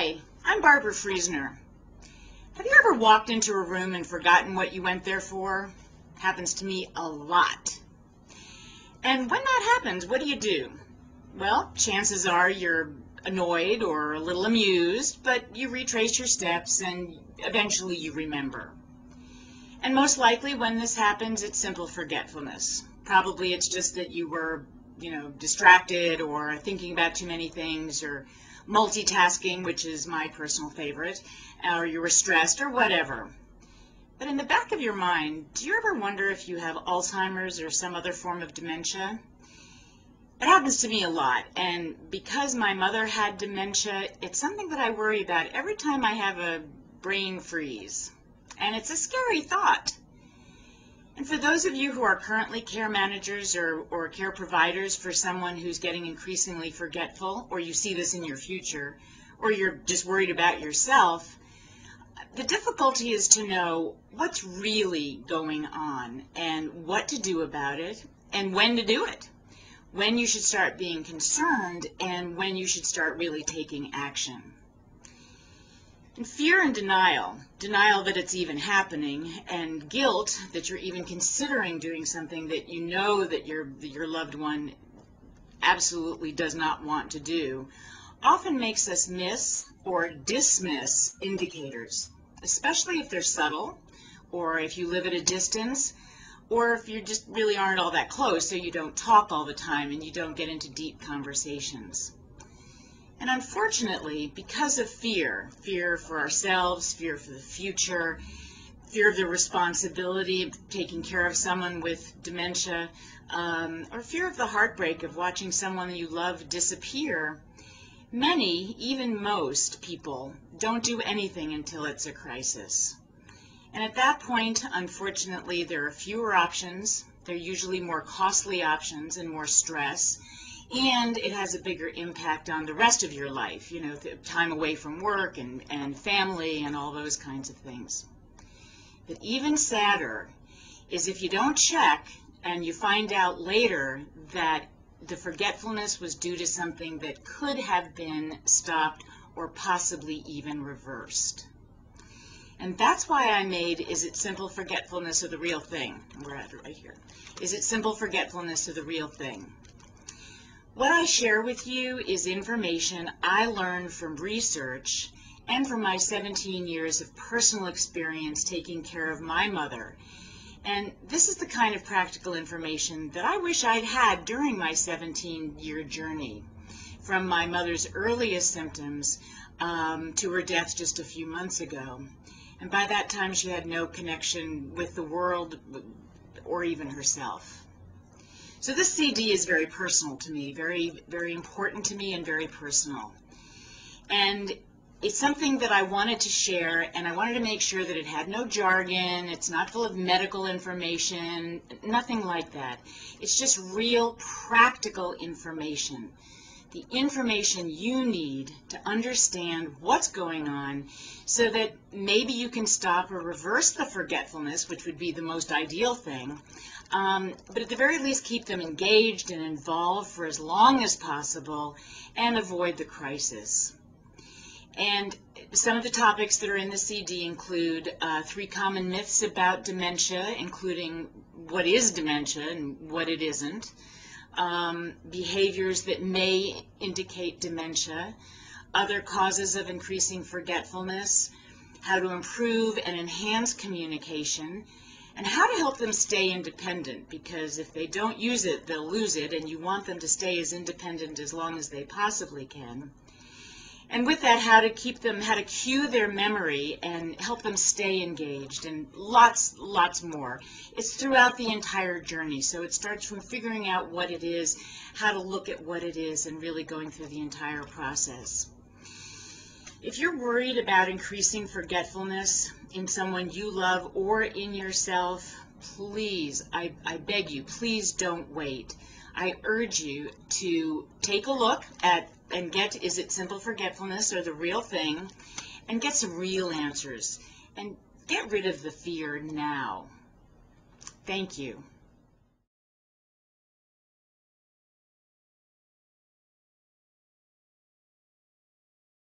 Hi, I'm Barbara Friesner. Have you ever walked into a room and forgotten what you went there for? Happens to me a lot. And when that happens, what do? Well, chances are you're annoyed or a little amused, but you retrace your steps and eventually you remember. And most likely when this happens, it's simple forgetfulness. Probably it's just that you were, distracted or thinking about too many things or multitasking, which is my personal favorite, or you were stressed or whatever. But in the back of your mind, do you ever wonder if you have Alzheimer's or some other form of dementia? It happens to me a lot, and because my mother had dementia, it's something that I worry about every time I have a brain freeze. And it's a scary thought. And for those of you who are currently care managers or care providers for someone who's getting increasingly forgetful, or you see this in your future, or you're just worried about yourself, the difficulty is to know what's really going on and what to do about it and when to do it, when you should start being concerned and when you should start really taking action. And fear and denial that it's even happening, and guilt that you're even considering doing something that you know that your loved one absolutely does not want to do, often makes us miss or dismiss indicators, especially if they're subtle, or if you live at a distance, or if you just really aren't all that close, so you don't talk all the time and you don't get into deep conversations. And unfortunately, because of fear for ourselves, fear for the future, fear of the responsibility of taking care of someone with dementia, or fear of the heartbreak of watching someone you love disappear, many, even most people, don't do anything until it's a crisis. And at that point, unfortunately, there are fewer options. They're usually more costly options and more stress. And it has a bigger impact on the rest of your life, the time away from work and family and all those kinds of things. But even sadder is if you don't check and you find out later that the forgetfulness was due to something that could have been stopped or possibly even reversed. And that's why I made Is It Simple Forgetfulness or the Real Thing? We're at it right here. Is it simple forgetfulness or the real thing? What I share with you is information I learned from research and from my 17 years of personal experience taking care of my mother. And this is the kind of practical information that I wish I'd had during my 17-year journey, from my mother's earliest symptoms to her death just a few months ago. And by that time, she had no connection with the world or even herself. So this CD is very personal to me, very, very important to me and very personal. And it's something that I wanted to share, and I wanted to make sure that it had no jargon, it's not full of medical information, nothing like that. It's just real practical information. The information you need to understand what's going on so that maybe you can stop or reverse the forgetfulness, which would be the most ideal thing, but at the very least keep them engaged and involved for as long as possible and avoid the crisis. And some of the topics that are in the CD include 3 common myths about dementia, including what is dementia and what it isn't, behaviors that may indicate dementia, other causes of increasing forgetfulness, how to improve and enhance communication, and how to help them stay independent, because if they don't use it, they'll lose it, and you want them to stay as independent as long as they possibly can. And with that, how to cue their memory and help them stay engaged, and lots more. It's throughout the entire journey, so it starts from figuring out what it is, how to look at what it is, and really going through the entire process. If you're worried about increasing forgetfulness in someone you love or in yourself, please, I beg you, please don't wait. I urge you to take a look at and get Is It Simple Forgetfulness or the Real Thing, and get some real answers. And get rid of the fear now. Thank you.